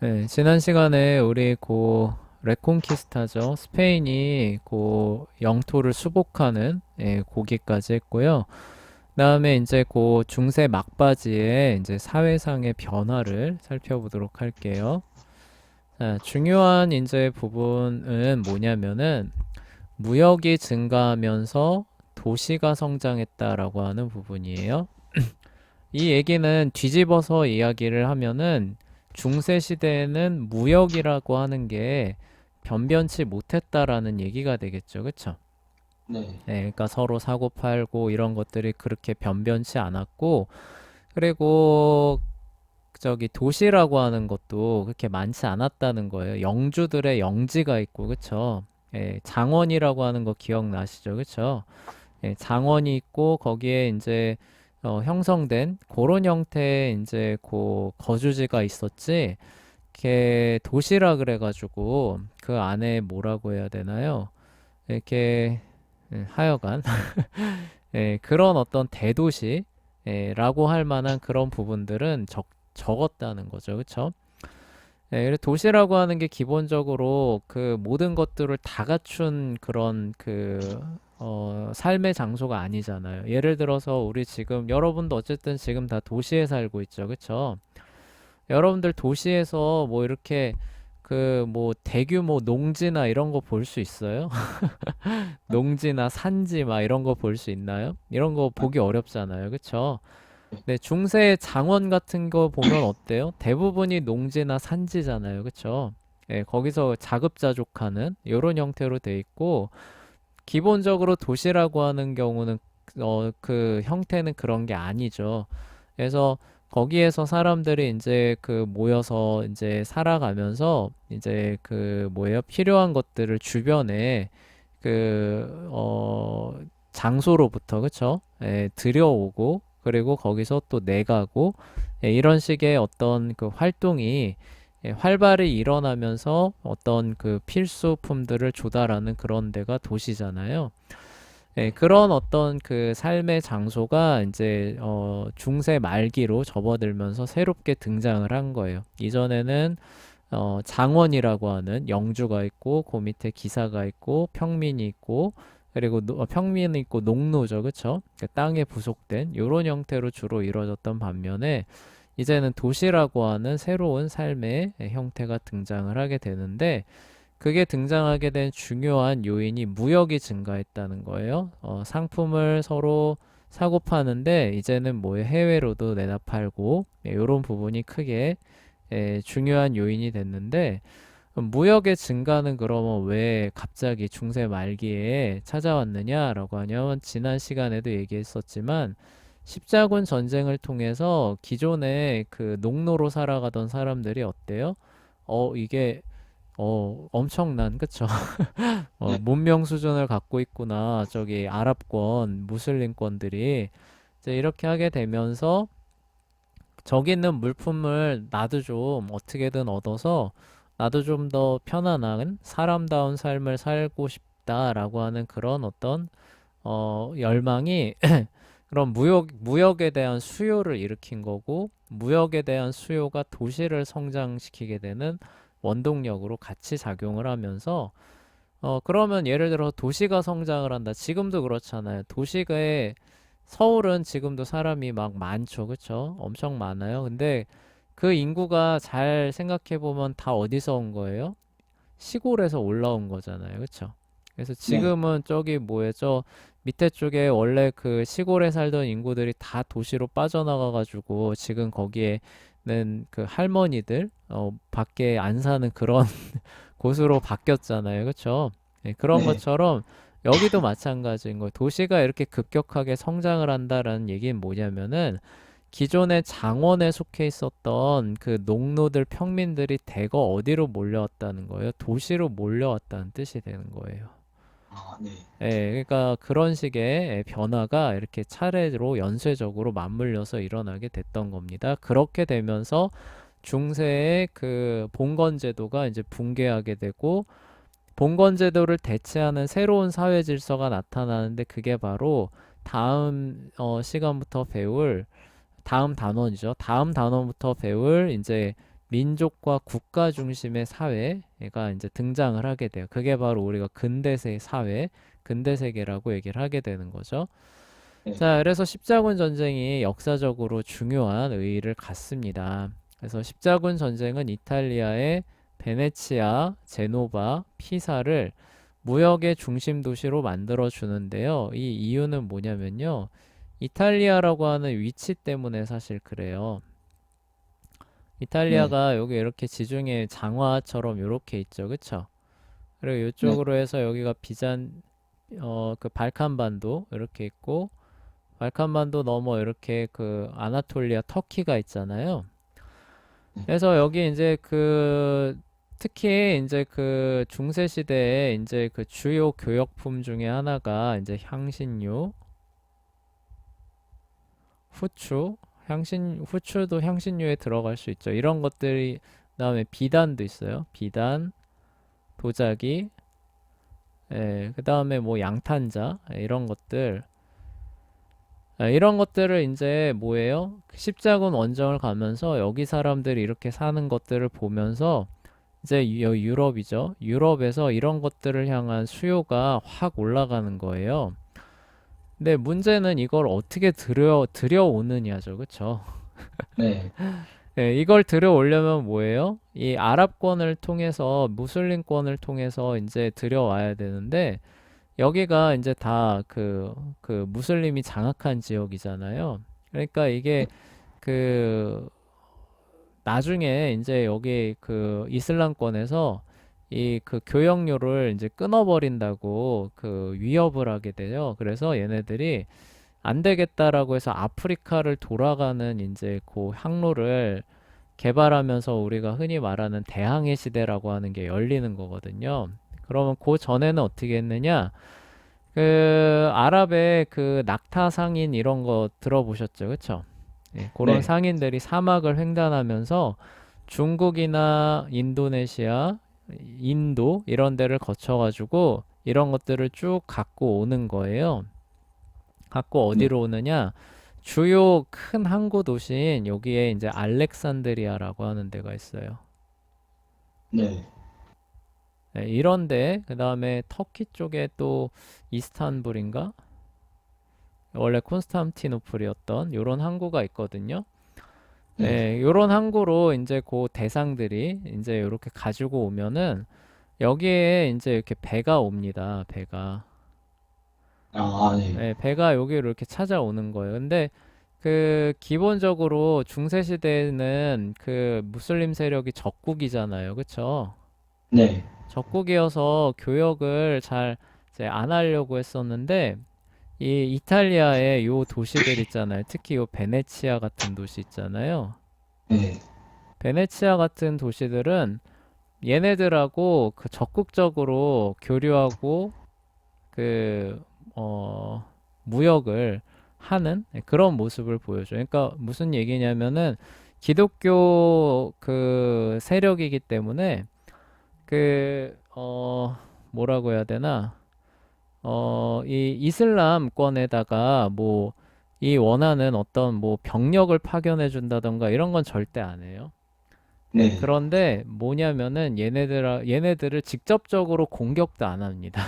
네, 지난 시간에 우리 레콘키스타죠. 스페인이 영토를 수복하는 고기까지 했고요. 그다음에 이제 중세 막바지에 이제 사회상의 변화를 살펴보도록 할게요. 자, 중요한 이제 부분은 뭐냐면은 무역이 증가하면서 도시가 성장했다라고 하는 부분이에요. 이 얘기는 뒤집어서 이야기를 하면은 중세 시대에는 무역이라고 하는 게 변변치 못했다라는 얘기가 되겠죠. 그쵸? 네, 네, 그러니까 서로 사고 팔고 이런 것들이 그렇게 변변치 않았고, 그리고 저기 도시라고 하는 것도 그렇게 많지 않았다는 거예요. 영주들의 영지가 있고, 그쵸? 예, 장원이라고 하는 거 기억나시죠? 그쵸? 예, 장원이 있고 거기에 이제 형성된 그런 형태의 이제 거주지가 있었지. 이렇게 도시라 그래가지고 그 안에 뭐라고 해야 되나요? 이렇게 하여간 예, 그런 어떤 대도시라고 할 만한 그런 부분들은 적었다는 거죠, 그렇죠? 네, 그래서 도시라고 하는 게 기본적으로 그 모든 것들을 다 갖춘 그런 삶의 장소가 아니잖아요. 예를 들어서 우리 지금, 여러분도 어쨌든 지금 다 도시에 살고 있죠. 그쵸? 여러분들 도시에서 뭐 이렇게 뭐 대규모 농지나 이런 거 볼 수 있어요? 농지나 산지 막 이런 거 볼 수 있나요? 이런 거 아, 보기 어렵잖아요. 그쵸? 네, 중세 장원 같은 거 보면 어때요? 대부분이 농지나 산지잖아요. 그쵸? 예, 거기서 자급자족하는 이런 형태로 돼 있고, 기본적으로 도시라고 하는 경우는 그 형태는 그런 게 아니죠. 그래서 거기에서 사람들이 이제 모여서 이제 살아가면서 이제 뭐예요? 필요한 것들을 주변에 장소로부터, 그쵸? 예, 들여오고, 그리고 거기서 또 내가고, 예, 이런 식의 어떤 그 활동이 활발히 일어나면서 어떤 그 필수품들을 조달하는 그런 데가 도시잖아요. 예, 네. 그런 어떤 그 삶의 장소가 이제 중세 말기로 접어들면서 새롭게 등장을 한 거예요. 이전에는 장원이라고 하는 영주가 있고 그 밑에 기사가 있고 평민이 있고 그리고 평민이 있고 농노죠, 그쵸? 그 땅에 부속된 이런 형태로 주로 이루어졌던 반면에 이제는 도시라고 하는 새로운 삶의 형태가 등장을 하게 되는데 그게 등장하게 된 중요한 요인이 무역이 증가했다는 거예요. 상품을 서로 사고 파는데 이제는 뭐 해외로도 내다 팔고 이런 부분이 크게 중요한 요인이 됐는데 무역의 증가는 그러면 왜 갑자기 중세 말기에 찾아왔느냐라고 하냐면 지난 시간에도 얘기했었지만 십자군 전쟁을 통해서 기존에 그 농노로 살아가던 사람들이 어때요? 이게 엄청난, 그쵸? 네. 문명 수준을 갖고 있구나. 저기 아랍권, 무슬림권들이 이제 이렇게 하게 되면서 저기 있는 물품을 나도 좀 어떻게든 얻어서 나도 좀 더 편안한 사람다운 삶을 살고 싶다라고 하는 그런 어떤 열망이 그런 무역에 대한 수요를 일으킨 거고 무역에 대한 수요가 도시를 성장시키게 되는 원동력으로 같이 작용을 하면서 그러면 예를 들어 도시가 성장을 한다. 지금도 그렇잖아요. 도시가에 서울은 지금도 사람이 막 많죠. 그쵸? 엄청 많아요. 근데 그 인구가 잘 생각해 보면 다 어디서 온 거예요? 시골에서 올라온 거잖아요. 그쵸? 그래서 네. 지금은 저기 뭐예요? 저 밑에 쪽에 원래 그 시골에 살던 인구들이 다 도시로 빠져나가가지고 지금 거기에는 그 할머니들 밖에 안 사는 그런 곳으로 바뀌었잖아요. 그쵸? 네, 그런 네. 것처럼 여기도 마찬가지인 거예요. 도시가 이렇게 급격하게 성장을 한다라는 얘기는 뭐냐면은 기존의 장원에 속해 있었던 그 농노들 평민들이 대거 어디로 몰려왔다는 거예요? 도시로 몰려왔다는 뜻이 되는 거예요. 아, 네. 예, 그러니까 그런 식의 변화가 이렇게 차례로 연쇄적으로 맞물려서 일어나게 됐던 겁니다. 그렇게 되면서 중세의 그 봉건 제도가 이제 붕괴하게 되고 봉건 제도를 대체하는 새로운 사회 질서가 나타나는데 그게 바로 다음 시간부터 배울 다음 단원이죠. 다음 단원부터 배울 이제 민족과 국가 중심의 사회가 이제 등장을 하게 돼요. 그게 바로 우리가 근대세 사회, 근대세계라고 얘기를 하게 되는 거죠. 네. 자, 그래서 십자군 전쟁이 역사적으로 중요한 의의를 갖습니다. 그래서 십자군 전쟁은 이탈리아의 베네치아, 제노바, 피사를 무역의 중심 도시로 만들어 주는데요. 이 이유는 뭐냐면요. 이탈리아라고 하는 위치 때문에 사실 그래요. 네. 이탈리아가 여기 이렇게 지중해 장화처럼 이렇게 있죠. 그쵸? 그리고 네. 이쪽으로 해서 여기가 그 발칸반도 이렇게 있고, 발칸반도 넘어 이렇게 그 아나톨리아 터키가 있잖아요. 네. 그래서 여기 이제 특히 이제 그 중세 시대에 이제 그 주요 교역품 중에 하나가 이제 향신료, 후추, 후추도 향신료에 들어갈 수 있죠. 이런 것들이, 그다음에 비단도 있어요. 비단, 도자기, 그다음에 뭐 양탄자, 이런 것들. 이런 것들을 이제 뭐예요? 십자군 원정을 가면서 여기 사람들이 이렇게 사는 것들을 보면서 이제 유럽이죠. 유럽에서 이런 것들을 향한 수요가 확 올라가는 거예요. 근데 문제는 이걸 어떻게 들여오느냐죠. 그쵸? 네. 이걸 들여오려면 뭐예요? 이 아랍권을 통해서, 무슬림권을 통해서 이제 들여와야 되는데, 여기가 이제 다 그 무슬림이 장악한 지역이잖아요. 그러니까 이게 그 나중에 이제 여기 그 이슬람권에서 이 그 교역료를 이제 끊어버린다고 그 위협을 하게 돼요. 그래서 얘네들이 안 되겠다라고 해서 아프리카를 돌아가는 이제 그 항로를 개발하면서 우리가 흔히 말하는 대항해 시대라고 하는 게 열리는 거거든요. 그러면 그 전에는 어떻게 했느냐? 그 아랍의 그 낙타 상인 이런 거 들어보셨죠? 그쵸? 예, 그런 네. 상인들이 사막을 횡단하면서 중국이나 인도네시아, 인도 이런 데를 거쳐가지고 이런 것들을 쭉 갖고 오는 거예요. 갖고 네. 어디로 오느냐? 주요 큰 항구 도시인 여기에 이제 알렉산드리아라고 하는 데가 있어요. 네. 네, 이런데 그 다음에 터키 쪽에 또 이스탄불인가? 원래 콘스탄티노플이었던 요런 항구가 있거든요. 네. 네, 요런 항구로 이제 그 대상들이 이제 이렇게 가지고 오면은 여기에 이제 이렇게 배가 옵니다. 배가. 아, 네. 네, 배가 여기로 이렇게 찾아오는 거예요. 근데 그 기본적으로 중세 시대에는 그 무슬림 세력이 적국이잖아요. 그쵸? 네. 적국이어서 교역을 잘 이제 안 하려고 했었는데 이 이탈리아의 요 도시들 있잖아요. 특히 요 베네치아 같은 도시 있잖아요. 네. 베네치아 같은 도시들은 얘네들하고 그 적극적으로 교류하고 그, 어, 무역을 하는 그런 모습을 보여줘요. 그러니까 무슨 얘기냐면은 기독교 그 세력이기 때문에 그, 뭐라고 해야 되나? 이 이슬람권에다가 뭐, 이 원하는 어떤 뭐 병력을 파견해 준다던가 이런 건 절대 안 해요. 예, 네. 그런데 뭐냐면은 얘네들을 직접적으로 공격도 안 합니다.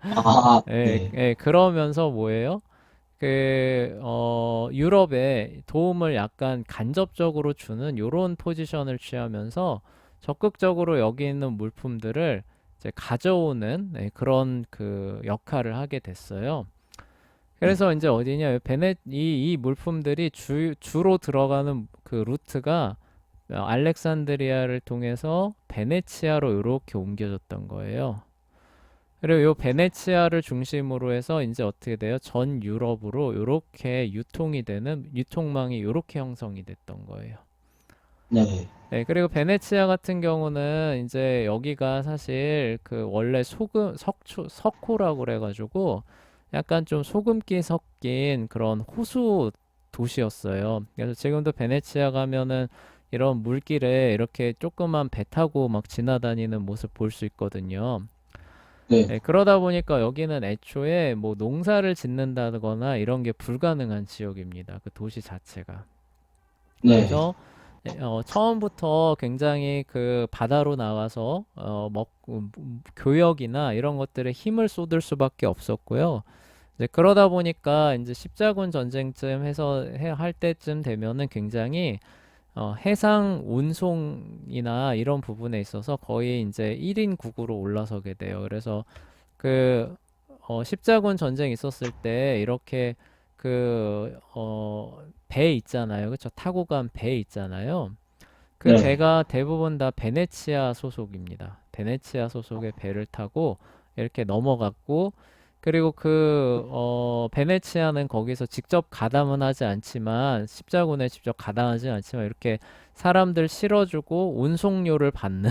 아, 예, 네. 예, 그러면서 뭐예요? 유럽에 도움을 약간 간접적으로 주는 요런 포지션을 취하면서 적극적으로 여기 있는 물품들을 이제 가져오는 그런 그 역할을 하게 됐어요. 네. 그래서 이제 어디냐, 이 물품들이 주로 들어가는 그 루트가 알렉산드리아를 통해서 베네치아로 이렇게 옮겨졌던 거예요. 그리고 요 베네치아를 중심으로 해서 이제 어떻게 돼요? 전 유럽으로 이렇게 유통이 되는 유통망이 이렇게 형성이 됐던 거예요. 네. 네, 그리고 베네치아 같은 경우는 이제 여기가 사실 그 원래 석호라고 그래가지고 약간 좀 소금기 섞인 그런 호수 도시였어요. 그래서 지금도 베네치아 가면은 이런 물길에 이렇게 조그만 배 타고 막 지나다니는 모습 볼 수 있거든요. 네. 네, 그러다 보니까 여기는 애초에 뭐 농사를 짓는다거나 이런 게 불가능한 지역입니다. 그 도시 자체가. 네. 그래서 처음부터 굉장히 그 바다로 나와서 교역이나 이런 것들에 힘을 쏟을 수밖에 없었고요. 이제 그러다 보니까 이제 십자군 전쟁쯤 할 때쯤 되면은 굉장히 해상 운송이나 이런 부분에 있어서 거의 이제 1인 국으로 올라서게 돼요. 그래서 그 십자군 전쟁 있었을 때 이렇게 배 있잖아요. 그쵸? 타고 간 배 있잖아요. 그 네. 배가 대부분 다 베네치아 소속입니다. 베네치아 소속의 배를 타고 이렇게 넘어갔고, 그리고 베네치아는 거기서 직접 가담은 하지 않지만, 십자군에 직접 가담하지 않지만, 이렇게 사람들 실어주고 운송료를 받는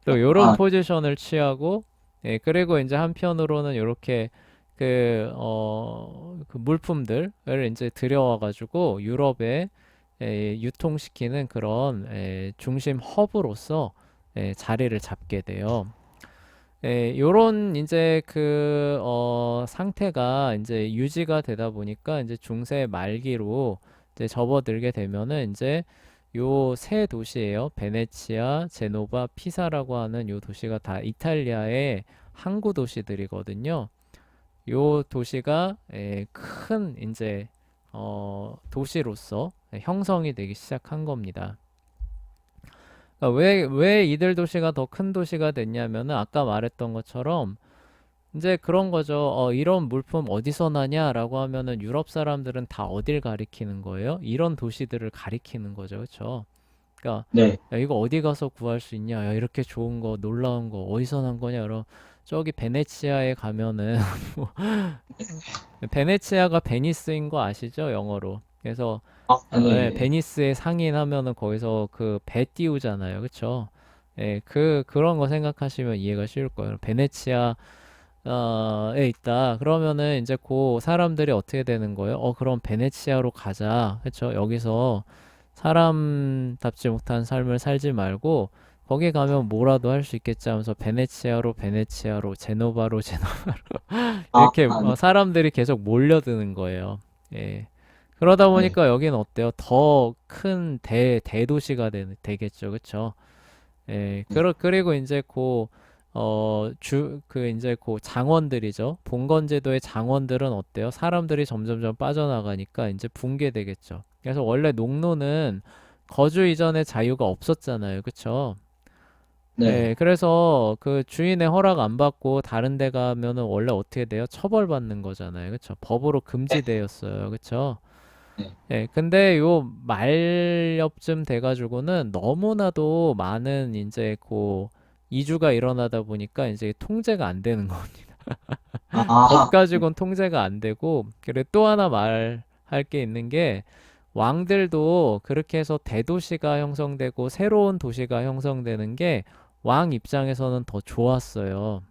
또 요런 아, 포지션을 취하고, 예, 그리고 이제 한편으로는 이렇게 그 물품들을 이제 들여와가지고 유럽에 유통시키는 그런 중심 허브로서 자리를 잡게 돼요. 요런 이제 상태가 이제 유지가 되다 보니까 이제 중세 말기로 이제 접어들게 되면은 이제 요 세 도시예요. 베네치아, 제노바, 피사라고 하는 요 도시가 다 이탈리아의 항구 도시들이거든요. 요 도시가 큰 이제 도시로서 형성이 되기 시작한 겁니다. 그러니까 왜 이들 도시가 더 큰 도시가 됐냐면은 아까 말했던 것처럼 이제 그런 거죠. 이런 물품 어디서 나냐라고 하면은 유럽 사람들은 다 어딜 가리키는 거예요? 이런 도시들을 가리키는 거죠. 그렇죠? 그러니까 네. 야, 이거 어디 가서 구할 수 있냐? 야, 이렇게 좋은 거, 놀라운 거 어디서 난 거냐? 그럼 저기 베네치아에 가면은 베네치아가 베니스인 거 아시죠? 영어로. 그래서 예, 네. 베니스의 상인 하면은 거기서 그 배 띄우잖아요. 그쵸? 예, 그런 거 생각하시면 이해가 쉬울 거예요. 베네치아에 있다. 그러면은 이제 그 사람들이 어떻게 되는 거예요? 그럼 베네치아로 가자. 그쵸? 여기서 사람답지 못한 삶을 살지 말고 거기 가면 뭐라도 할 수 있겠지 하면서 베네치아로, 제노바로, 이렇게 네. 사람들이 계속 몰려드는 거예요. 예. 그러다 네. 보니까 여기는 어때요? 더 큰 대도시가 되겠죠. 그쵸? 예. 네. 그리고 이제 이제 장원들이죠. 봉건제도의 장원들은 어때요? 사람들이 점점점 빠져나가니까 이제 붕괴되겠죠. 그래서 원래 농노는 거주 이전에 자유가 없었잖아요. 그쵸? 네. 예, 그래서 그 주인의 허락 안 받고 다른 데 가면은 원래 어떻게 돼요? 처벌받는 거잖아요. 그쵸? 법으로 금지되었어요. 그쵸? 네. 예, 근데 요 말엽쯤 돼가지고는 너무나도 많은 이제 이주가 일어나다 보니까 이제 통제가 안 되는 겁니다. 법 아, 가지고는 통제가 안 되고, 그리고 또 하나 말할 게 있는 게 왕들도 그렇게 해서 대도시가 형성되고 새로운 도시가 형성되는 게 왕 입장에서는 더 좋았어요.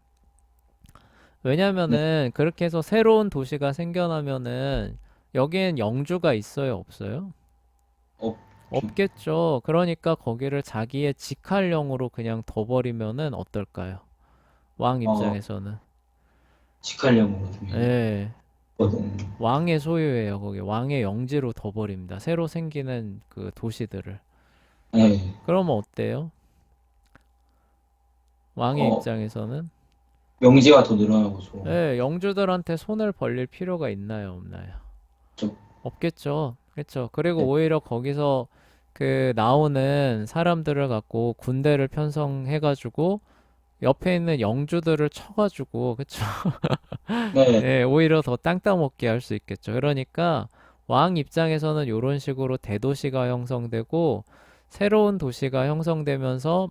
네. 왜냐면은 그렇게 해서 새로운 도시가 생겨나면은 여기엔 영주가 있어요, 없어요? 어, 좀, 없겠죠. 그러니까 거기를 자기의 직할령으로 그냥 둬버리면은 어떨까요? 왕 어, 입장에서는. 직할령으로 두면, 예. 거든. 왕의 소유예요. 거기 왕의 영지로 둬버립니다. 새로 생기는 그 도시들을. 네. 그러면 어때요? 왕의 어, 입장에서는 명지가 더 늘어나고 좀, 예, 영주들한테 손을 벌릴 필요가 있나요, 없나요? 좀, 없겠죠. 그렇죠. 그리고 네. 오히려 거기서 나오는 사람들을 갖고 군대를 편성해가지고 옆에 있는 영주들을 쳐가지고 그쵸. 네. 예, 오히려 더 땅 따먹게 할 수 있겠죠. 그러니까 왕 입장에서는 이런 식으로 대도시가 형성되고 새로운 도시가 형성되면서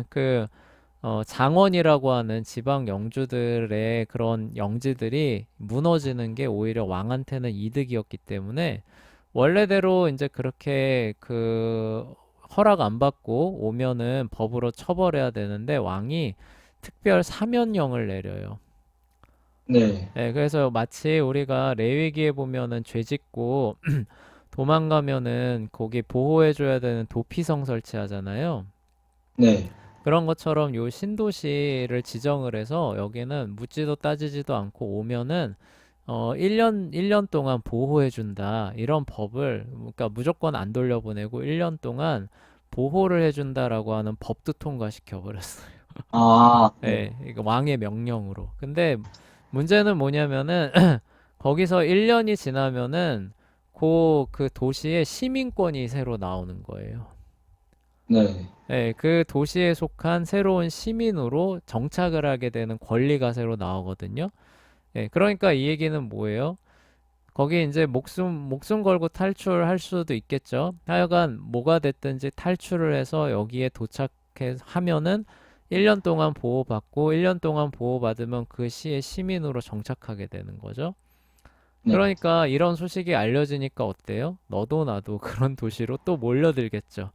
그 장원이라고 하는 지방 영주들의 그런 영지들이 무너지는 게 오히려 왕한테는 이득이었기 때문에 원래대로 이제 그렇게 허락 안 받고 오면은 법으로 처벌해야 되는데 왕이 특별 사면령을 내려요. 네. 예, 그래서 마치 우리가 레위기에 보면은 죄 짓고 도망가면은 거기 보호해줘야 되는 도피성 설치하잖아요. 네. 그런 것처럼 요 신도시를 지정을 해서 여기는 묻지도 따지지도 않고 오면은 일 년 동안 보호해준다. 이런 법을, 그러니까 무조건 안 돌려보내고 1년 동안 보호를 해준다라고 하는 법도 통과시켜 버렸어요. 아, 네. 예, 이거 왕의 명령으로. 근데 문제는 뭐냐면은 거기서 1년이 지나면은 그 도시에 시민권이 새로 나오는 거예요. 네. 예, 그 도시에 속한 새로운 시민으로 정착을 하게 되는 권리가 새로 나오거든요. 예, 그러니까 이 얘기는 뭐예요? 거기 이제 목숨 걸고 탈출할 수도 있겠죠. 하여간 뭐가 됐든지 탈출을 해서 여기에 도착해 하면은 1년 동안 보호받고 1년 동안 보호받으면 그 시의 시민으로 정착하게 되는 거죠. 네. 그러니까 이런 소식이 알려지니까 어때요? 너도 나도 그런 도시로 또 몰려들겠죠.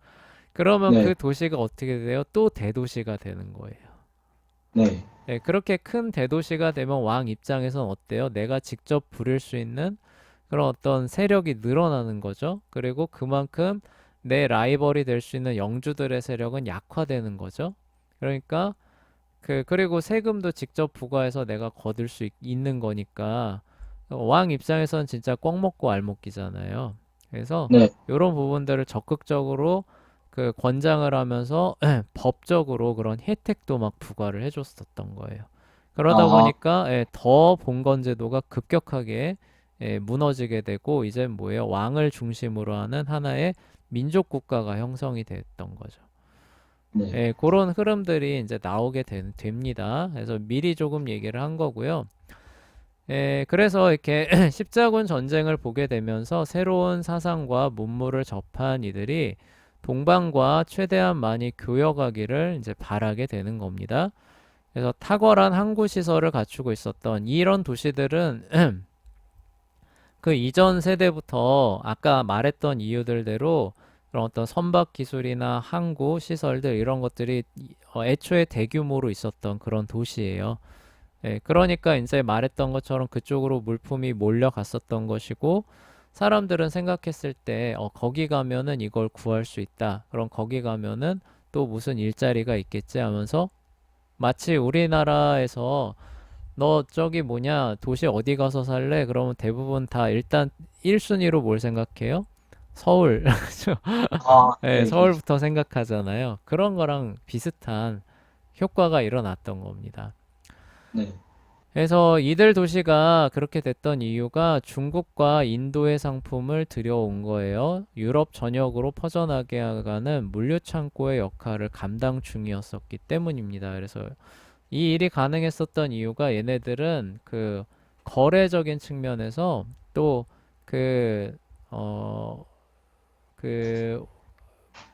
그러면 네. 그 도시가 어떻게 돼요? 또 대도시가 되는 거예요. 네. 네, 그렇게 큰 대도시가 되면 왕 입장에선 어때요? 내가 직접 부릴 수 있는 그런 어떤 세력이 늘어나는 거죠. 그리고 그만큼 내 라이벌이 될 수 있는 영주들의 세력은 약화되는 거죠. 그러니까 그리고 세금도 직접 부과해서 내가 거둘 수 있는 거니까 왕 입장에선 진짜 꽉 먹고 알 먹기잖아요. 그래서 네. 이런 부분들을 적극적으로 권장을 하면서 법적으로 그런 혜택도 막 부과를 해줬었던 거예요. 그러다 아, 보니까 더 봉건 제도가 급격하게 무너지게 되고 이제 뭐예요? 왕을 중심으로 하는 하나의 민족 국가가 형성이 됐던 거죠. 네. 그런 흐름들이 이제 나오게 됩니다. 그래서 미리 조금 얘기를 한 거고요. 그래서 이렇게 십자군 전쟁을 보게 되면서 새로운 사상과 문물을 접한 이들이 동방과 최대한 많이 교역하기를 이제 바라게 되는 겁니다. 그래서 탁월한 항구 시설을 갖추고 있었던 이런 도시들은 그 이전 세대부터 아까 말했던 이유들대로 그런 어떤 선박 기술이나 항구 시설들 이런 것들이 애초에 대규모로 있었던 그런 도시예요. 그러니까 이제 말했던 것처럼 그쪽으로 물품이 몰려갔었던 것이고 사람들은 생각했을 때 거기 가면은 이걸 구할 수 있다. 그럼 거기 가면은 또 무슨 일자리가 있겠지 하면서 마치 우리나라에서 너 저기 뭐냐 도시 어디 가서 살래? 그러면 대부분 다 일단 1순위로 뭘 생각해요? 서울. 그죠? 아, 네, 네. 서울부터 생각하잖아요. 그런 거랑 비슷한 효과가 일어났던 겁니다. 네. 그래서 이들 도시가 그렇게 됐던 이유가 중국과 인도의 상품을 들여온 거예요. 유럽 전역으로 퍼져나게 하는 물류 창고의 역할을 감당 중이었었기 때문입니다. 그래서 이 일이 가능했었던 이유가 얘네들은 거래적인 측면에서 또 그, 어, 그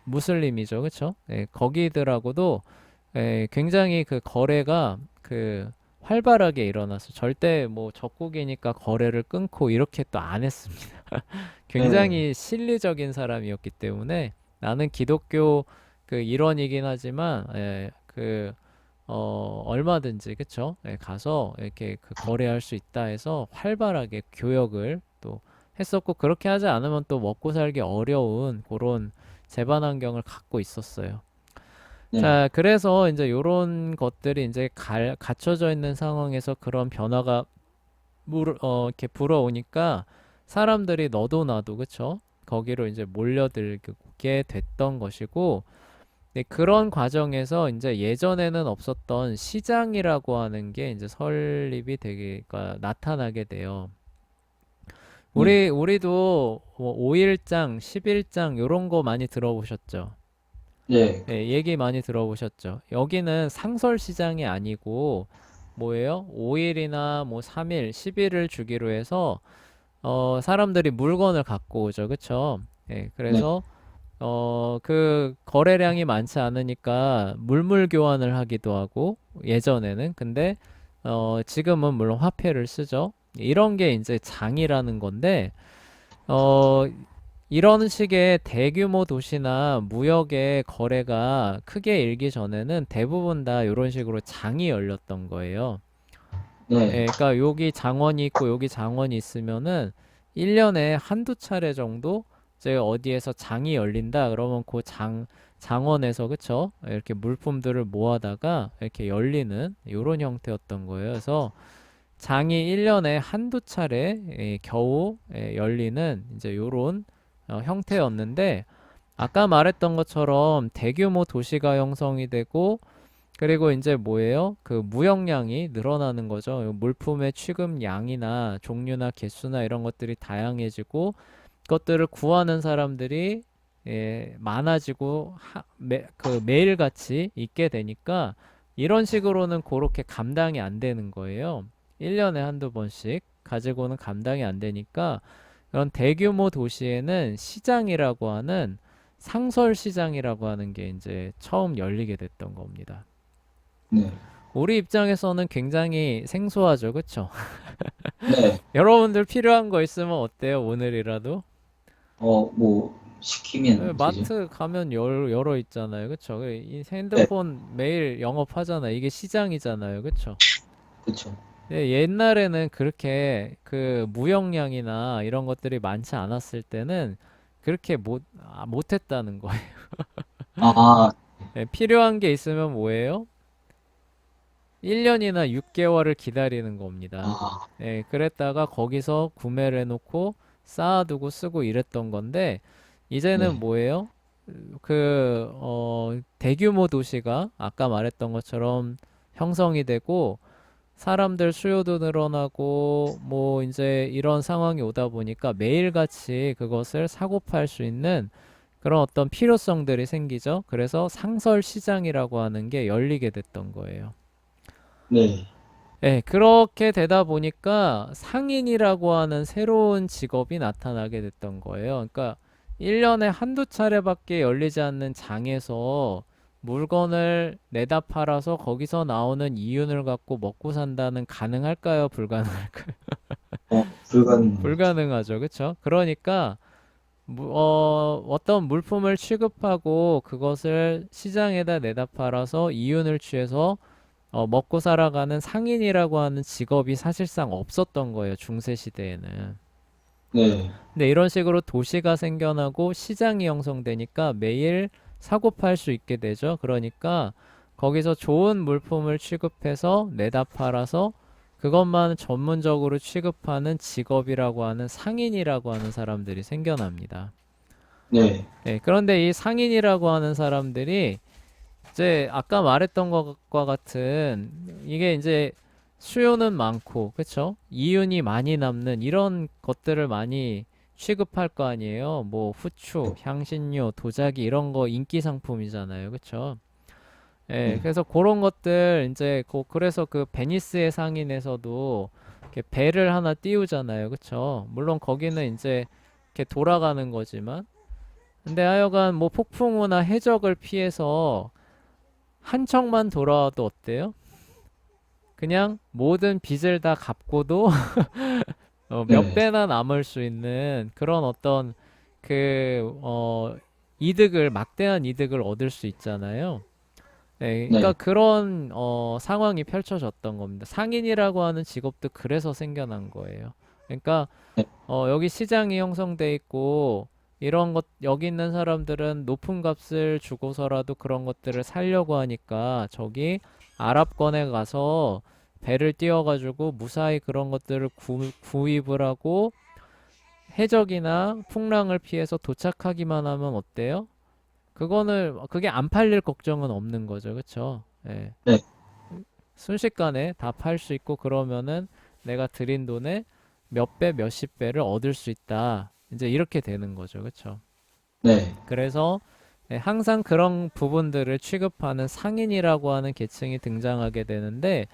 무슬림이죠. 그쵸? 거기들하고도 굉장히 그 거래가 활발하게 일어나서 절대 뭐 적국이니까 거래를 끊고 이렇게 또 안 했습니다. 네. 굉장히 실리적인 사람이었기 때문에 나는 기독교 일원이긴 하지만 얼마든지 그쵸? 가서 이렇게 거래할 수 있다 해서 활발하게 교역을 또 했었고 그렇게 하지 않으면 또 먹고 살기 어려운 그런 재반 환경을 갖고 있었어요. 네. 자, 그래서 이제 요런 것들이 이제 갖춰져 있는 상황에서 그런 변화가 이렇게 불어오니까 사람들이 너도 나도 그쵸? 거기로 이제 몰려들게 됐던 것이고 네, 그런 과정에서 이제 예전에는 없었던 시장이라고 하는 게 이제 설립이 되게, 그러니까 나타나게 돼요. 네. 우리도 뭐 5일장, 10일장 요런 거 많이 들어보셨죠? 네. 예, 얘기 많이 들어보셨죠? 여기는 상설 시장이 아니고 뭐예요? 5일이나 뭐 3일, 10일을 주기로 해서 사람들이 물건을 갖고 오죠. 그쵸? 예, 네. 그래서 거래량이 많지 않으니까 물물 교환을 하기도 하고 예전에는 근데 지금은 물론 화폐를 쓰죠. 이런 게 이제 장이라는 건데 어 이런 식의 대규모 도시나 무역의 거래가 크게 일기 전에는 대부분 다 이런 식으로 장이 열렸던 거예요. 네. 그러니까 여기 장원이 있고 여기 장원이 있으면은 1년에 한두 차례 정도 이제 어디에서 장이 열린다 그러면 장원에서 그쵸? 이렇게 물품들을 모아다가 이렇게 열리는 이런 형태였던 거예요. 그래서 장이 1년에 한두 차례 겨우 열리는 이제 요런 형태였는데, 아까 말했던 것처럼 대규모 도시가 형성이 되고, 그리고 이제 뭐예요? 그 무역량이 늘어나는 거죠. 물품의 취급량이나 종류나 개수나 이런 것들이 다양해지고, 그것들을 구하는 사람들이 많아지고 그 매일같이 있게 되니까 이런 식으로는 그렇게 감당이 안 되는 거예요. 1년에 한두 번씩 가지고는 감당이 안 되니까 그런 대규모 도시에는 시장이라고 하는 상설 시장이라고 하는 게 이제 처음 열리게 됐던 겁니다. 네. 우리 입장에서는 굉장히 생소하죠, 그쵸? 네. 여러분들 필요한 거 있으면 어때요, 오늘이라도? 뭐, 시키면 되죠. 마트 가면 열어 있잖아요, 그쵸? 이 네. 핸드폰 매일 영업하잖아요. 이게 시장이잖아요, 그쵸? 그쵸. 옛날에는 그렇게 그 무역량이나 이런 것들이 많지 않았을 때는 그렇게 못했다는 거예요. 아, 필요한 게 있으면 뭐예요? 1년이나 6개월을 기다리는 겁니다. 아, 그랬다가 거기서 구매를 해놓고 쌓아두고 쓰고 이랬던 건데, 이제는 네. 뭐예요? 대규모 도시가 아까 말했던 것처럼 형성이 되고, 사람들 수요도 늘어나고, 뭐, 이제 이런 상황이 오다 보니까 매일같이 그것을 사고 팔 수 있는 그런 어떤 필요성들이 생기죠. 그래서 상설 시장이라고 하는 게 열리게 됐던 거예요. 네. 그렇게 되다 보니까 상인이라고 하는 새로운 직업이 나타나게 됐던 거예요. 그러니까 1년에 한두 차례밖에 열리지 않는 장에서 물건을 내다 팔아서 거기서 나오는 이윤을 갖고 먹고 산다는 가능할까요? 불가능할까요? 불가능하죠. 불가능하죠. 그쵸? 그러니까 어떤 물품을 취급하고 그것을 시장에다 내다 팔아서 이윤을 취해서 먹고 살아가는 상인이라고 하는 직업이 사실상 없었던 거예요, 중세 시대에는. 네. 근데 이런 식으로 도시가 생겨나고 시장이 형성되니까 매일 사고 팔 수 있게 되죠. 그러니까 거기서 좋은 물품을 취급해서 내다 팔아서 그것만 전문적으로 취급하는 직업이라고 하는 상인이라고 하는 사람들이 생겨납니다. 네. 그런데 이 상인이라고 하는 사람들이 이제 아까 말했던 것과 같은 이게 이제 수요는 많고, 그쵸? 이윤이 많이 남는 이런 것들을 많이 취급할 거 아니에요. 뭐 후추, 향신료, 도자기 이런 거 인기 상품이잖아요. 그쵸? 네. 그래서 그런 것들 이제 그래서 그 베니스의 상인에서도 이렇게 배를 하나 띄우잖아요. 그쵸? 물론 거기는 이제 이렇게 돌아가는 거지만 근데 하여간 뭐 폭풍우나 해적을 피해서 한 척만 돌아와도 어때요? 그냥 모든 빚을 다 갚고도 몇 네. 배나 남을 수 있는 그런 어떤 그, 이득을, 막대한 이득을 얻을 수 있잖아요. 그러니까 네. 그런 상황이 펼쳐졌던 겁니다. 상인이라고 하는 직업도 그래서 생겨난 거예요. 그러니까 네. 여기 시장이 형성돼 있고 이런 것 여기 있는 사람들은 높은 값을 주고서라도 그런 것들을 사려고 하니까 저기 아랍권에 가서 배를 띄워가지고 무사히 그런 것들을 구입을 하고 해적이나 풍랑을 피해서 도착하기만 하면 어때요? 그게 안 팔릴 걱정은 없는 거죠, 그쵸? 네. 순식간에 다 팔 수 있고 그러면은 내가 들인 돈의 몇 배, 몇십 배를 얻을 수 있다. 이제 이렇게 되는 거죠, 그쵸? 네. 그래서 항상 그런 부분들을 취급하는 상인이라고 하는 계층이 등장하게 되는데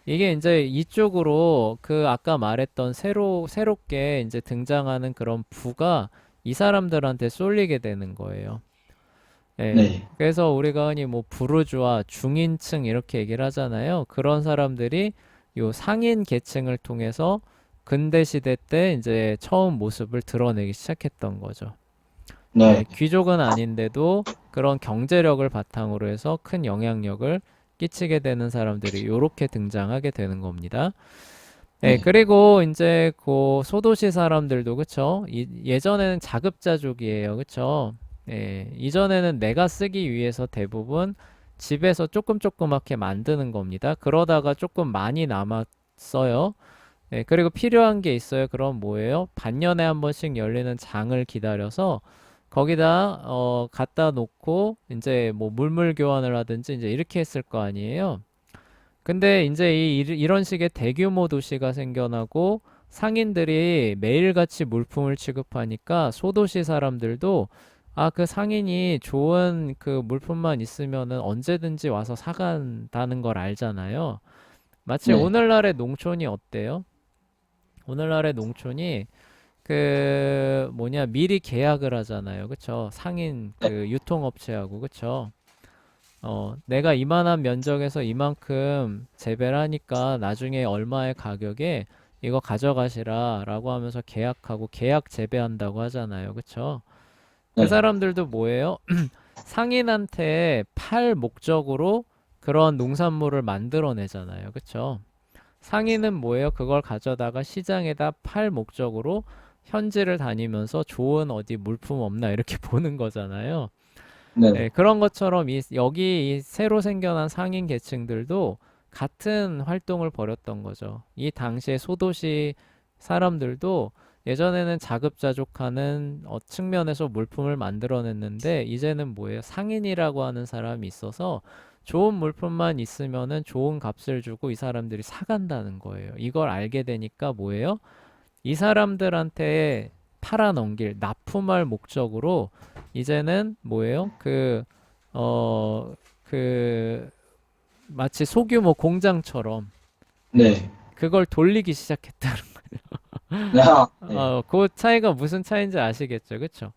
이게 이제 이쪽으로 그 아까 말했던 새롭게 이제 등장하는 그런 부가 이 사람들한테 쏠리게 되는 거예요. 네. 그래서 우리가 흔히 뭐 부르주아, 중인층 이렇게 얘기를 하잖아요. 그런 사람들이 요 상인 계층을 통해서 근대 시대 때 이제 처음 모습을 드러내기 시작했던 거죠. 네. 귀족은 아닌데도 그런 경제력을 바탕으로 해서 큰 영향력을 끼치게 되는 사람들이 요렇게 등장하게 되는 겁니다. 네. 그리고 이제 그 소도시 사람들도 그쵸? 예전에는 자급자족이에요. 그쵸? 이전에는 내가 쓰기 위해서 대부분 집에서 조금 조그맣게 만드는 겁니다. 그러다가 조금 많이 남았 써요. 예, 그리고 필요한 게 있어요. 그럼 뭐예요? 반년에 한 번씩 열리는 장을 기다려서 거기다 갖다 놓고 이제 뭐 물물 교환을 하든지 이제 이렇게 했을 거 아니에요. 근데 이제 이런 식의 대규모 도시가 생겨나고 상인들이 매일같이 물품을 취급하니까 소도시 사람들도 아, 그 상인이 좋은 그 물품만 있으면은 언제든지 와서 사간다는 걸 알잖아요. 마치 네, 오늘날의 농촌이 어때요? 오늘날의 농촌이 그 뭐냐 미리 계약을 하잖아요. 그쵸? 상인 네, 그 유통업체하고 그쵸? 내가 이만한 면적에서 이만큼 재배를 하니까 나중에 얼마의 가격에 이거 가져가시라 라고 하면서 계약하고 계약 재배한다고 하잖아요. 그쵸? 그 네, 사람들도 뭐예요? 상인한테 팔 목적으로 그런 농산물을 만들어내잖아요. 그쵸? 상인은 뭐예요? 그걸 가져다가 시장에다 팔 목적으로 현지를 다니면서 좋은 어디 물품 없나 이렇게 보는 거잖아요. 네, 예, 그런 것처럼 여기 이 새로 생겨난 상인 계층들도 같은 활동을 벌였던 거죠. 이 당시에 소도시 사람들도 예전에는 자급자족하는 측면에서 물품을 만들어냈는데 이제는 뭐예요? 상인이라고 하는 사람이 있어서 좋은 물품만 있으면은 좋은 값을 주고 이 사람들이 사간다는 거예요. 이걸 알게 되니까 뭐예요? 이 사람들한테 팔아넘길 납품할 목적으로 이제는 뭐예요? 어, 그, 마치 소규모 공장처럼 예, 네, 그걸 돌리기 시작했다는 네, 네, 그 차이가 무슨 차이인지 아시겠죠? 그쵸?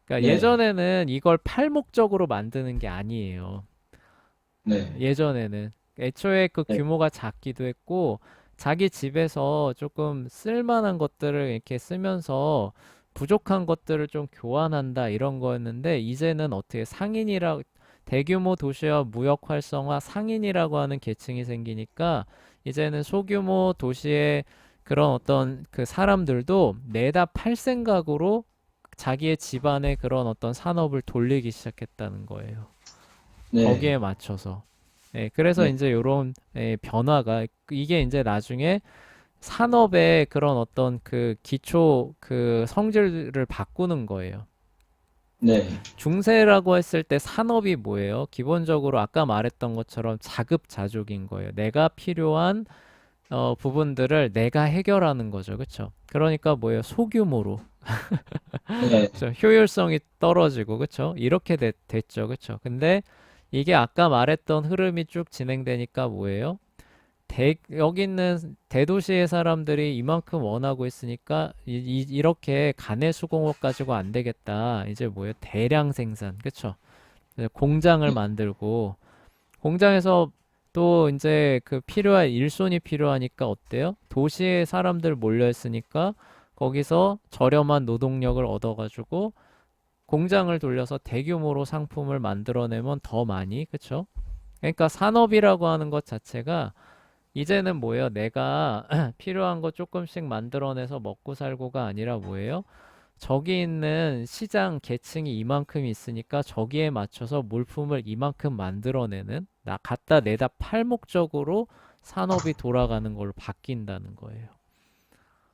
그러니까 네, 예전에는 이걸 팔 목적으로 만드는 게 아니에요. 네, 예전에는 애초에 그 네, 규모가 작기도 했고 자기 집에서 조금 쓸만한 것들을 이렇게 쓰면서 부족한 것들을 좀 교환한다 이런 거였는데 이제는 어떻게 상인이라 대규모 도시와 무역 활성화 상인이라고 하는 계층이 생기니까 이제는 소규모 도시의 그런 어떤 그 사람들도 내다 팔 생각으로 자기의 집안의 그런 어떤 산업을 돌리기 시작했다는 거예요. 거기에 네, 맞춰서. 예, 그래서 네, 이제 요런 변화가 이게 이제 나중에 산업의 그런 어떤 그 기초 그 성질을 바꾸는 거예요. 네, 중세라고 했을 때 산업이 뭐예요? 기본적으로 아까 말했던 것처럼 자급자족인 거예요. 내가 필요한 부분들을 내가 해결하는 거죠. 그렇죠? 그러니까 뭐예요? 소규모로. 네, 그쵸? 효율성이 떨어지고 그쵸? 이렇게 됐죠. 그쵸? 근데 이게 아까 말했던 흐름이 쭉 진행되니까 뭐예요? 여기 있는 대도시의 사람들이 이만큼 원하고 있으니까 이렇게 가내 수공업 가지고 안 되겠다. 이제 뭐예요? 대량 생산. 그쵸? 그래서 공장을 만들고 공장에서 또 이제 그 필요한 일손이 필요하니까 어때요? 도시에 사람들 몰려 있으니까 거기서 저렴한 노동력을 얻어가지고 공장을 돌려서 대규모로 상품을 만들어내면 더 많이, 그쵸? 그러니까 산업이라고 하는 것 자체가 이제는 뭐예요? 내가 필요한 거 조금씩 만들어내서 먹고 살고가 아니라 뭐예요? 저기 있는 시장 계층이 이만큼 있으니까 저기에 맞춰서 물품을 이만큼 만들어내는 갖다 내다 팔 목적으로 산업이 돌아가는 걸로 바뀐다는 거예요.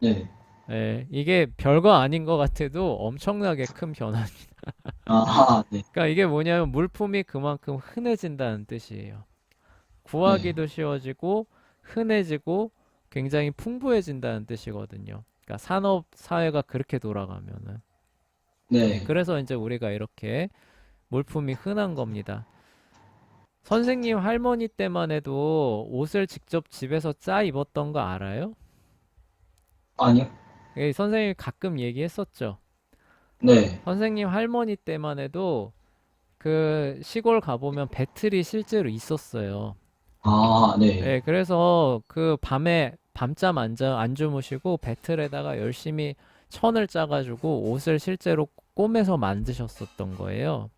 네, 예, 이게 별거 아닌 것 같아도 엄청나게 큰 변화입니다. 네, 그러니까 이게 뭐냐면 물품이 그만큼 흔해진다는 뜻이에요. 네, 구하기도 쉬워지고 흔해지고 굉장히 풍부해진다는 뜻이거든요. 그러니까 산업 사회가 그렇게 돌아가면은. 네, 네. 그래서 이제 우리가 이렇게 물품이 흔한 겁니다. 선생님 할머니 때만 해도 옷을 직접 집에서 짜 입었던 거 알아요? 아니요, 선생님이 가끔 얘기했었죠. 네, 선생님 할머니 때만 해도 그 시골 가보면 배틀이 실제로 있었어요. 네, 예, 그래서 그 밤에 밤잠 안 주무시고 배틀에다가 열심히 천을 짜가지고 옷을 실제로 꼬매서 만드셨었던 거예요.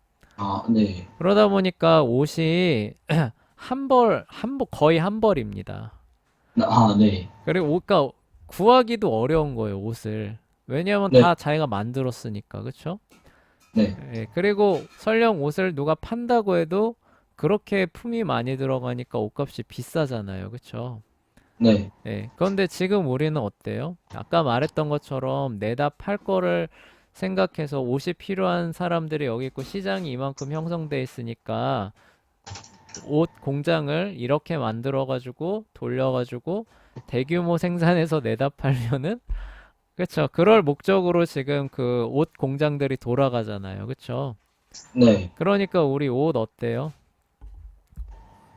네, 그러다 보니까 옷이 거의 한 벌입니다. 네, 그리고 그러니까 구하기도 어려운 거예요, 옷을. 왜냐면 네, 다 자기가 만들었으니까, 그쵸? 네, 예, 그리고 설령 옷을 누가 판다고 해도 그렇게 품이 많이 들어가니까 옷값이 비싸잖아요, 그쵸? 네, 예. 그런데 지금 우리는 어때요? 아까 말했던 것처럼 내다 팔 거를 생각해서 옷이 필요한 사람들이 여기 있고 시장이 이만큼 형성돼 있으니까 옷 공장을 이렇게 만들어 가지고 돌려 가지고 대규모 생산해서 내다 팔면은 그쵸. 그럴 목적으로 지금 그 옷 공장들이 돌아가잖아요. 그쵸. 네. 그러니까 우리 옷 어때요?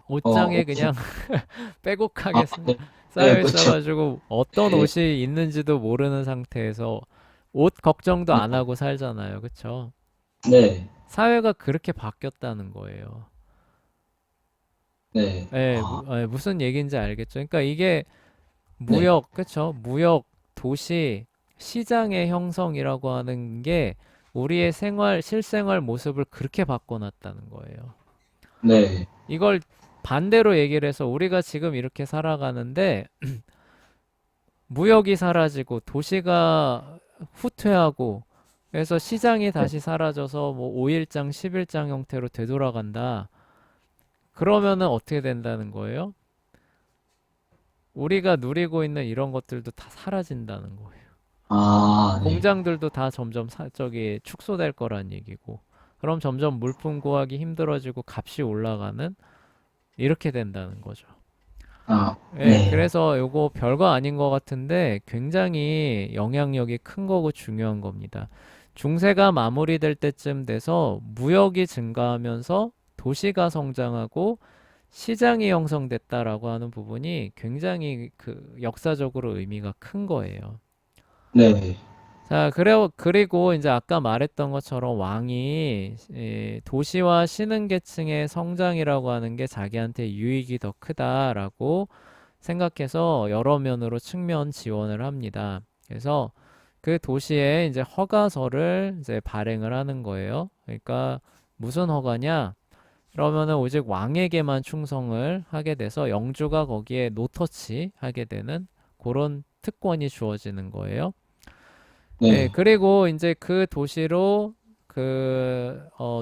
옷장에 옷이, 그냥 아, 빼곡하게 네, 네, 쌓여 그쵸. 있어가지고 어떤 네, 옷이 있는지도 모르는 상태에서 옷 걱정도 네, 안 하고 살잖아요. 그쵸? 네, 사회가 그렇게 바뀌었다는 거예요. 네, 예, 무슨 얘기인지 알겠죠? 그러니까 이게 네, 무역, 그쵸? 무역, 도시, 시장의 형성이라고 하는 게 우리의 생활, 실생활 모습을 그렇게 바꿔놨다는 거예요. 네, 이걸 반대로 얘기를 해서 우리가 지금 이렇게 살아가는데 무역이 사라지고 도시가 후퇴하고 그래서 시장이 네. 다시 사라져서 뭐 5일장, 10일장 형태로 되돌아간다. 그러면은 어떻게 된다는 거예요? 우리가 누리고 있는 이런 것들도 다 사라진다는 거예요. 아, 네. 공장들도 다 점점 저기 축소될 거란 얘기고. 그럼 점점 물품 구하기 힘들어지고 값이 올라가는 이렇게 된다는 거죠. 아, 예, 네, 그래서 요거 별거 아닌 것 같은데 굉장히 영향력이 큰 거고 중요한 겁니다. 중세가 마무리될 때쯤 돼서 무역이 증가하면서 도시가 성장하고 시장이 형성됐다라고 하는 부분이 굉장히 그 역사적으로 의미가 큰 거예요. 네, 자, 그리고 이제 아까 말했던 것처럼 왕이 도시와 신흥 계층의 성장이라고 하는 게 자기한테 유익이 더 크다라고 생각해서 여러 면으로 측면 지원을 합니다. 그래서 그 도시에 이제 허가서를 이제 발행을 하는 거예요. 그러니까 무슨 허가냐? 그러면은 오직 왕에게만 충성을 하게 돼서 영주가 거기에 노터치 하게 되는 그런 특권이 주어지는 거예요. 예, 네. 그리고 이제 그 도시로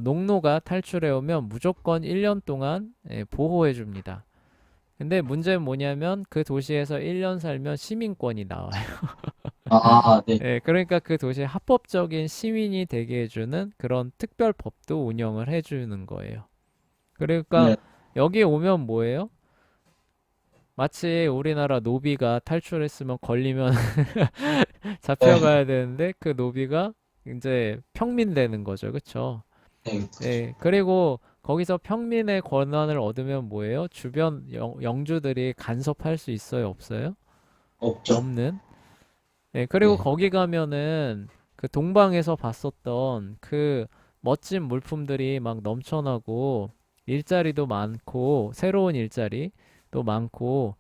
농노가 탈출해 오면 무조건 1년 동안 보호해 줍니다. 근데 문제는 뭐냐면 그 도시에서 1년 살면 시민권이 나와요. 아, 네, 예, 그러니까 그 도시의 합법적인 시민이 되게 해주는 그런 특별 법도 운영을 해주는 거예요. 그러니까 네, 여기 오면 뭐예요? 마치 우리나라 노비가 탈출했으면 걸리면 네, 잡혀가야 되는데 그 노비가 이제 평민 되는 거죠. 그쵸? 네. 예, 그리고 거기서 평민의 권한을 얻으면 뭐예요? 주변 영주들이 간섭할 수 있어요? 없어요? 없죠. 없는? 예, 그리고 네, 거기 가면은 그 동방에서 봤었던 그 멋진 물품들이 막 넘쳐나고 일자리도 많고 새로운 일자리도 많고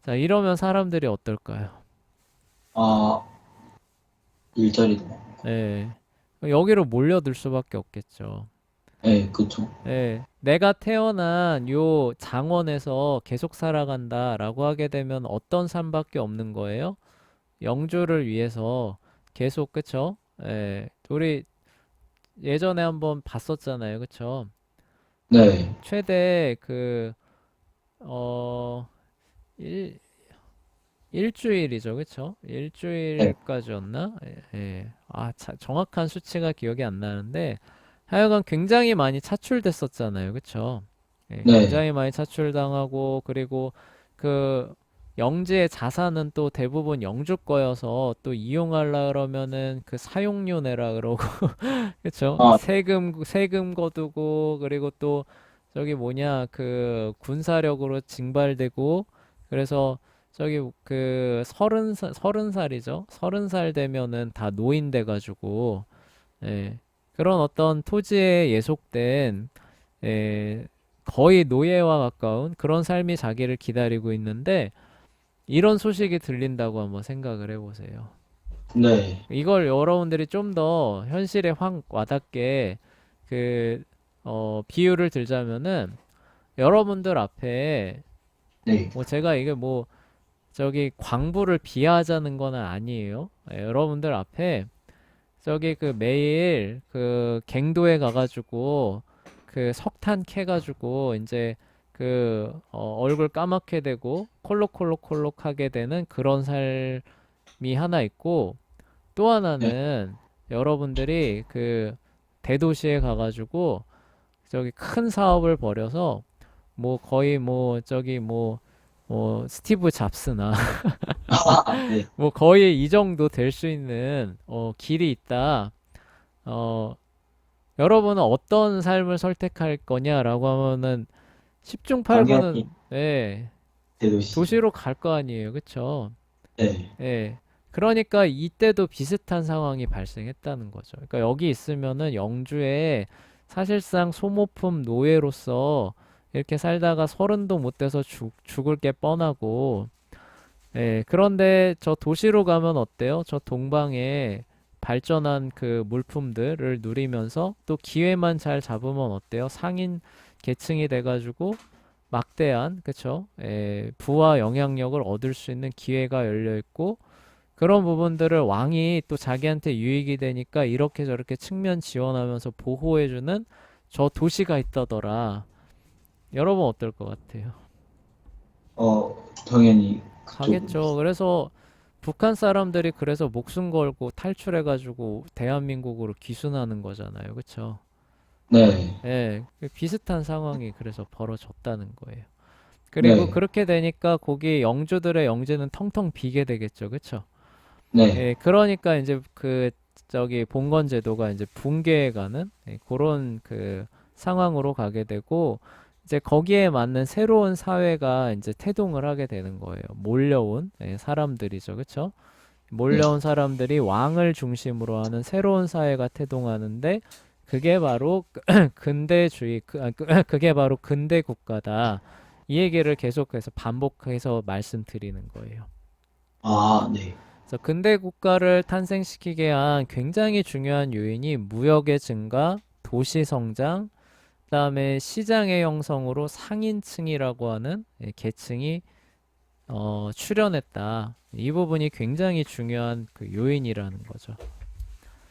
자, 이러면 사람들이 어떨까요? 아, 일자리도 많고. 예. 여기로 몰려들 수밖에 없겠죠. 네, 그쵸. 예. 내가 태어난 요 장원에서 계속 살아간다라고 하게 되면 어떤 삶밖에 없는 거예요? 영주를 위해서 계속, 그쵸? 예. 우리 예전에 한번 봤었잖아요. 그쵸? 네, 최대 어, 일, 일주일이죠. 그쵸? 네, 일주일까지였나? 예. 예. 아, 정확한 수치가 기억이 안 나는데 하여간 굉장히 많이 차출됐었잖아요. 그쵸? 예, 네, 굉장히 많이 차출당하고 그리고 그 영지의 자산은 또 대부분 영주 거여서 또 이용하려 그러면은 그 사용료 내라 그러고 그쵸? 아, 세금 거두고 그리고 또 저기 뭐냐 그 군사력으로 징발되고 그래서 저기 그 30살이죠. 30살 되면은 다 노인 돼가지고 예, 그런 어떤 토지에 예속된 예, 거의 노예와 가까운 그런 삶이 자기를 기다리고 있는데 이런 소식이 들린다고 한번 생각을 해보세요. 네, 이걸 여러분들이 좀 더 현실에 확 와닿게 그 비유를 들자면은 여러분들 앞에 네, 뭐 제가 이게 뭐 저기 광부를 비하하자는 건 아니에요. 예, 여러분들 앞에 저기 그 매일 그 갱도에 가가지고 그 석탄 캐가지고 이제 얼굴 까맣게 되고 콜록콜록콜록하게 되는 그런 삶이 하나 있고, 또 네. 하나는 여러분들이 대도시에 가가지고 저기 큰 사업을 벌여서 뭐 거의 뭐 저기 뭐 스티브 잡스나 네. 뭐 거의 이 정도 될 수 있는 길이 있다. 어, 여러분은 어떤 삶을 선택할 거냐라고 하면은 10중 당연히 8구는 예, 대도시죠. 도시로 갈 거 아니에요. 그쵸? 네. 예. 그러니까 이때도 비슷한 상황이 발생했다는 거죠. 그러니까 여기 있으면은 영주에 사실상 소모품 노예로서 이렇게 살다가 서른도 못 돼서 죽을 게 뻔하고, 예. 그런데 저 도시로 가면 어때요? 저 동방에 발전한 그 물품들을 누리면서 또 기회만 잘 잡으면 어때요? 상인 계층이 돼가지고 막대한, 그쵸? 부와 영향력을 얻을 수 있는 기회가 열려 있고, 그런 부분들을 왕이 또 자기한테 유익이 되니까 이렇게 저렇게 측면 지원하면서 보호해주는 저 도시가 있다더라. 여러분 어떨 것 같아요? 당연히 그쪽으로. 가겠죠. 그래서 북한 사람들이 그래서 목숨 걸고 탈출해가지고 대한민국으로 귀순하는 거잖아요. 그쵸? 네. 예, 비슷한 상황이 그래서 벌어졌다는 거예요. 그리고 네. 그렇게 되니까 거기 영주들의 영재는 텅텅 비게 되겠죠. 그쵸? 네. 예, 그러니까 이제 저기 봉건 제도가 이제 붕괴해가는 그런 상황으로 가게 되고, 이제 거기에 맞는 새로운 사회가 이제 태동을 하게 되는 거예요. 몰려온 사람들이죠, 그쵸? 네. 몰려온 사람들이 왕을 중심으로 하는 새로운 사회가 태동하는데, 그게 바로 근대주의, 그게 바로 근대 국가다. 이 얘기를 계속해서 반복해서 말씀드리는 거예요. 네. 그래서 근대 국가를 탄생시키게 한 굉장히 중요한 요인이 무역의 증가, 도시 성장, 그다음에 시장의 형성으로 상인층이라고 하는 계층이 출현했다. 이 부분이 굉장히 중요한 요인이라는 거죠.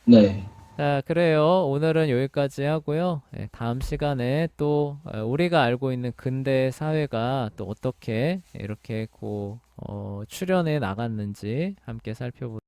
네. 자, 그래요. 오늘은 여기까지 하고요. 다음 시간에 또 우리가 알고 있는 근대 사회가 또 어떻게 이렇게 출현해 나갔는지 함께 살펴보도록